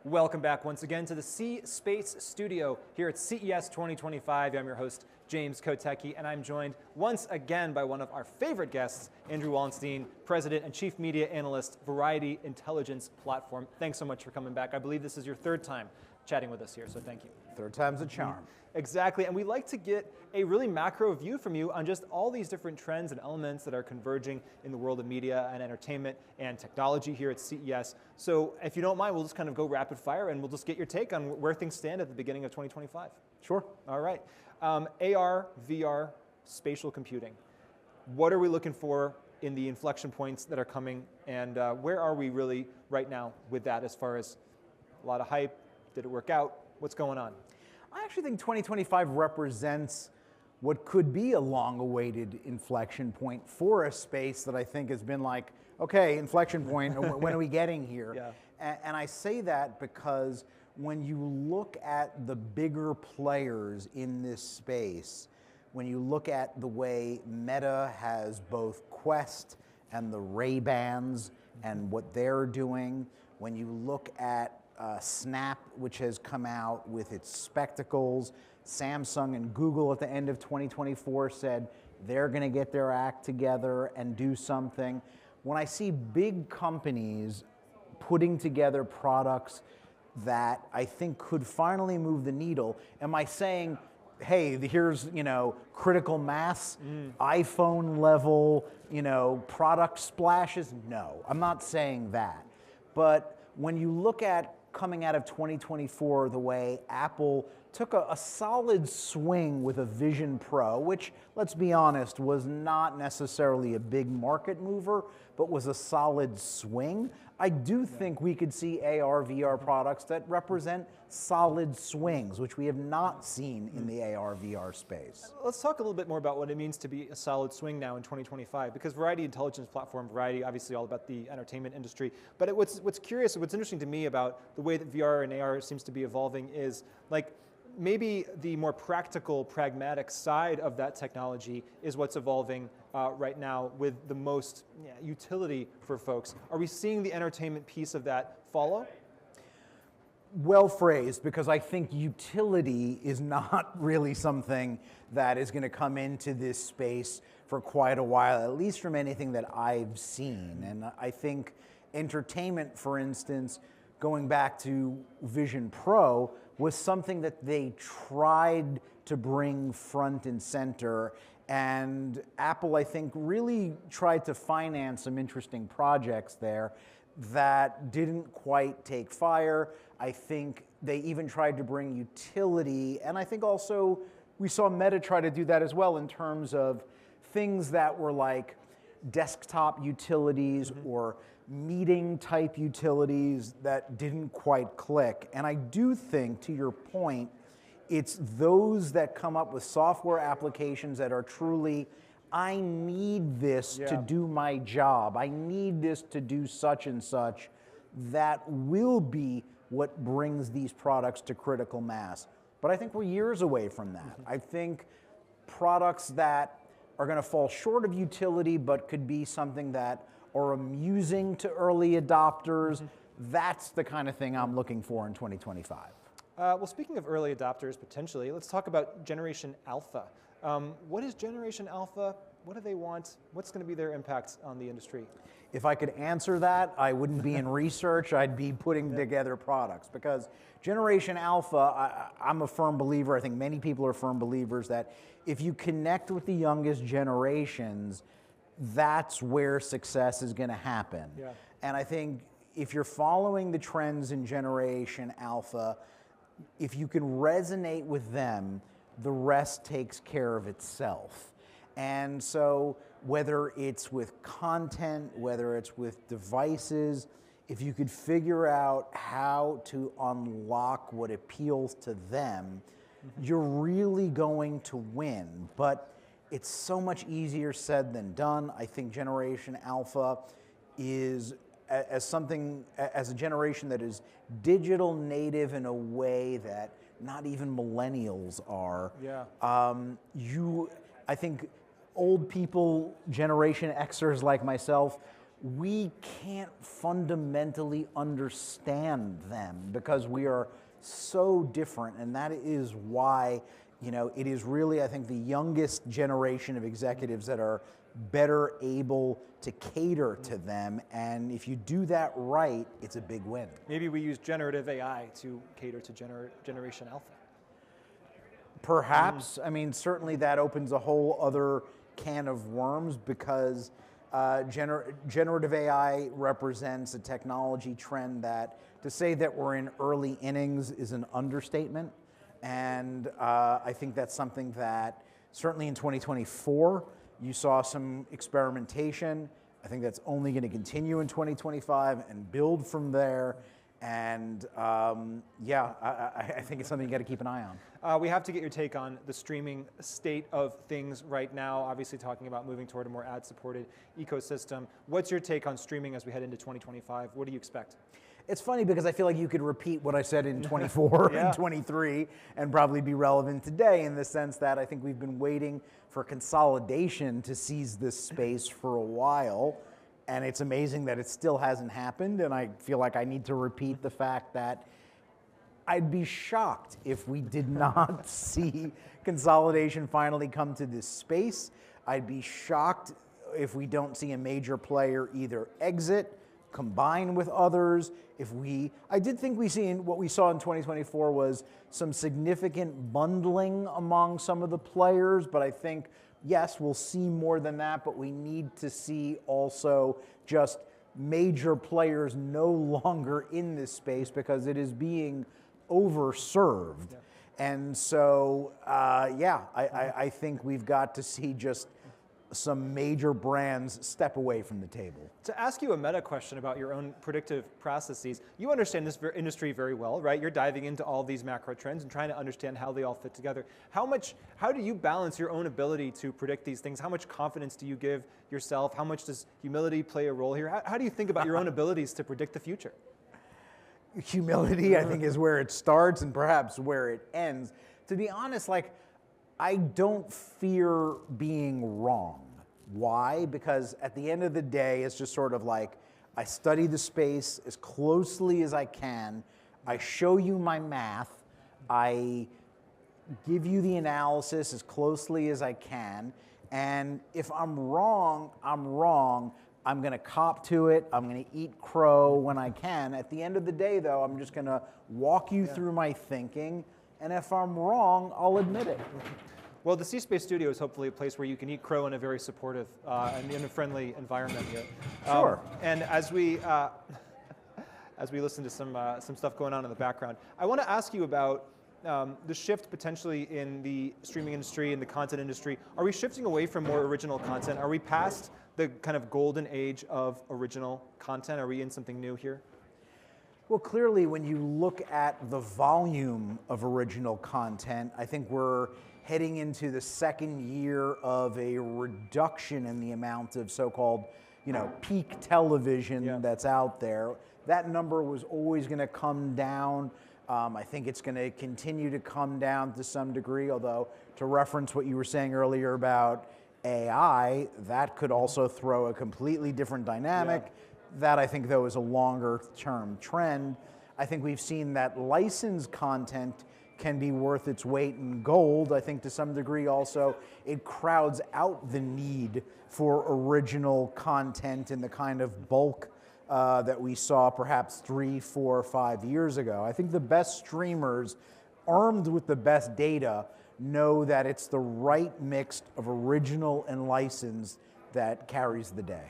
Welcome back once again to the C Space Studio here at CES 2025. I'm your host, James Kotecki, and I'm joined once again by one of our favorite guests, Andrew Wallenstein, President and Chief Media Analyst, Variety Intelligence Platform. Thanks so much for coming back. I believe this is your third time chatting with us here, so thank you. Third time's a charm. Exactly, and we'd like to get a really macro view from you on just all these different trends and elements that are converging in the world of media and entertainment and technology here at CES. So if you don't mind, we'll just kind of go rapid fire and we'll just get your take on where things stand at the beginning of 2025. Sure. All right. AR, VR, spatial computing. What are we looking for in the inflection points that are coming, and where are we really right now with that as far as a lot of hype? Did it work out? What's going on? I actually think 2025 represents what could be a long-awaited inflection point for a space that I think has been like, okay, inflection point, when are we getting here? Yeah. And I say that because when you look at the bigger players in this space, when you look at the way Meta has both Quest and the Ray-Bans and what they're doing, when you look at Snap, which has come out with its spectacles. Samsung and Google at the end of 2024 said they're going to get their act together and do something. When I see big companies putting together products that I think could finally move the needle, am I saying, hey, here's, critical mass, iPhone level, product splashes? No, I'm not saying that. But when you look at coming out of 2024, the way Apple took a solid swing with a Vision Pro, which, let's be honest, was not necessarily a big market mover, but was a solid swing. I do think we could see AR, VR products that represent solid swings, which we have not seen in the AR, VR space. Let's talk a little bit more about what it means to be a solid swing now in 2025, because Variety Intelligence Platform, Variety, obviously all about the entertainment industry. But what's interesting to me about the way that VR and AR seems to be evolving is, like, maybe the more practical, pragmatic side of that technology is what's evolving right now with the most utility for folks. Are we seeing the entertainment piece of that follow? Well phrased, because I think utility is not really something that is going to come into this space for quite a while, at least from anything that I've seen. And I think entertainment, for instance, going back to Vision Pro, was something that they tried to bring front and center. And Apple, I think, really tried to finance some interesting projects there that didn't quite take fire. I think they even tried to bring utility, and I think also we saw Meta try to do that as well in terms of things that were like desktop utilities or meeting type utilities that didn't quite click. And I do think, to your point, it's those that come up with software applications that are truly, I need this to do my job, I need this to do such and such, that will be what brings these products to critical mass. But I think we're years away from that. I think products that are going to fall short of utility but could be something that are amusing to early adopters, that's the kind of thing I'm looking for in 2025. Well, speaking of early adopters, potentially, let's talk about Generation Alpha. What is Generation Alpha? What do they want? What's going to be their impact on the industry? If I could answer that, I wouldn't be in research, I'd be putting together products. Because Generation Alpha, I'm a firm believer, I think many people are firm believers, that if you connect with the youngest generations, that's where success is going to happen. Yeah. And I think if you're following the trends in Generation Alpha, if you can resonate with them, the rest takes care of itself. And so whether it's with content, whether it's with devices, if you could figure out how to unlock what appeals to them, you're really going to win. But it's so much easier said than done. I think Generation Alpha is as a generation that is digital native in a way that not even millennials are. Yeah. I think old people, Generation Xers like myself, we can't fundamentally understand them because we are so different, and that is why, you know, it is really, I think, the youngest generation of executives that are better able to cater to them, and if you do that right, it's a big win. Maybe we use generative AI to cater to Generation Alpha. Perhaps. I mean, certainly that opens a whole other can of worms because generative AI represents a technology trend that, to say that we're in early innings is an understatement. And I think that's something that certainly in 2024, you saw some experimentation. I think that's only going to continue in 2025 and build from there. And yeah, I think it's something you got to keep an eye on. We have to get your take on the streaming state of things right now, obviously talking about moving toward a more ad-supported ecosystem. What's your take on streaming as we head into 2025? What do you expect? It's funny because I feel like you could repeat what I said in 24 and 23 and probably be relevant today, in the sense that I think we've been waiting for consolidation to seize this space for a while. And it's amazing that it still hasn't happened, and I feel like I need to repeat the fact that I'd be shocked if we did not see consolidation finally come to this space. I'd be shocked if we don't see a major player either exit, combine with others. I did think what we saw in 2024 was some significant bundling among some of the players, but I think, yes, we'll see more than that, but we need to see also just major players no longer in this space because it is being overserved. Yeah. And so, I think we've got to see just some major brands step away from the table. To ask you a meta question about your own predictive processes, you understand this industry very well, right? You're diving into all these macro trends and trying to understand how they all fit together. How do you balance your own ability to predict these things? How much confidence do you give yourself? How much does humility play a role here? How do you think about your own abilities to predict the future? Humility, I think, is where it starts and perhaps where it ends. To be honest, I don't fear being wrong. Why? Because at the end of the day, it's just sort of like, I study the space as closely as I can. I show you my math. I give you the analysis as closely as I can. And if I'm wrong, I'm wrong. I'm going to cop to it. I'm going to eat crow when I can. At the end of the day, though, I'm just going to walk you through my thinking. And if I'm wrong, I'll admit it. Well, the C Space Studio is hopefully a place where you can eat crow in a very supportive and in a friendly environment here. Sure. And as we listen to some stuff going on in the background, I want to ask you about the shift potentially in the streaming industry and the content industry. Are we shifting away from more original content? Are we past the kind of golden age of original content? Are we in something new here? Well, clearly, when you look at the volume of original content, I think we're heading into the second year of a reduction in the amount of so-called, peak television that's out there. That number was always going to come down. I think it's going to continue to come down to some degree, although to reference what you were saying earlier about AI, that could also throw a completely different dynamic. Yeah. That, I think, though, is a longer-term trend. I think we've seen that licensed content can be worth its weight in gold. I think to some degree also it crowds out the need for original content in the kind of bulk that we saw perhaps 3, 4, 5 years ago. I think the best streamers, armed with the best data, know that it's the right mix of original and licensed that carries the day.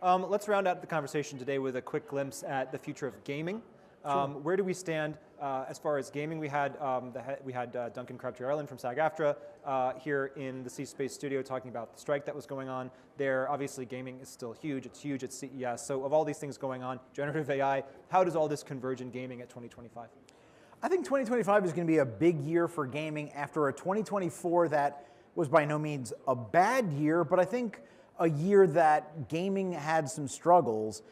Let's round out the conversation today with a quick glimpse at the future of gaming. Sure. Where do we stand as far as gaming? We had Duncan Crabtree-Ireland from SAG-AFTRA here in the C Space Studio talking about the strike that was going on there. Obviously, gaming is still huge. It's huge at CES. So of all these things going on, generative AI, how does all this converge in gaming at 2025? I think 2025 is going to be a big year for gaming after a 2024 that was by no means a bad year, but I think a year that gaming had some struggles.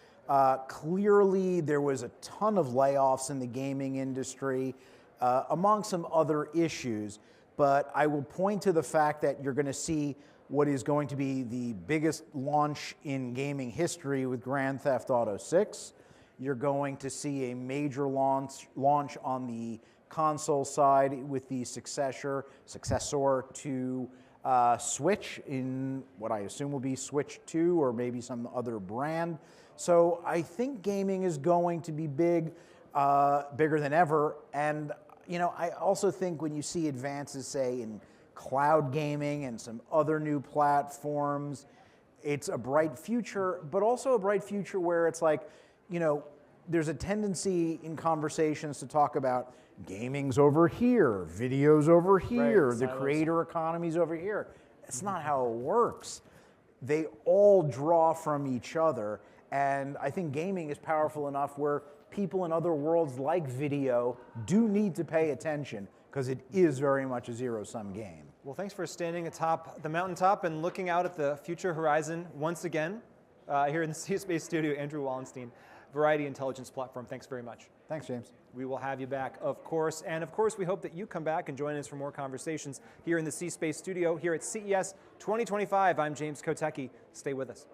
Clearly, there was a ton of layoffs in the gaming industry, among some other issues. But I will point to the fact that you're going to see what is going to be the biggest launch in gaming history with Grand Theft Auto 6. You're going to see a major launch on the console side with the successor to Switch in what I assume will be Switch 2 or maybe some other brand. So I think gaming is going to be big, bigger than ever. And I also think when you see advances, say, in cloud gaming and some other new platforms, it's a bright future, but also a bright future where it's like, there's a tendency in conversations to talk about gaming's over here, video's over here, right, the creator economy's over here. That's not how it works. They all draw from each other, and I think gaming is powerful enough where people in other worlds like video do need to pay attention because it is very much a zero-sum game. Well, thanks for standing atop the mountaintop and looking out at the future horizon once again here in the C Space Studio. Andrew Wallenstein, Variety Intelligence Platform. Thanks very much. Thanks, James. We will have you back, of course. And of course, we hope that you come back and join us for more conversations here in the C Space Studio here at CES 2025. I'm James Kotecki. Stay with us.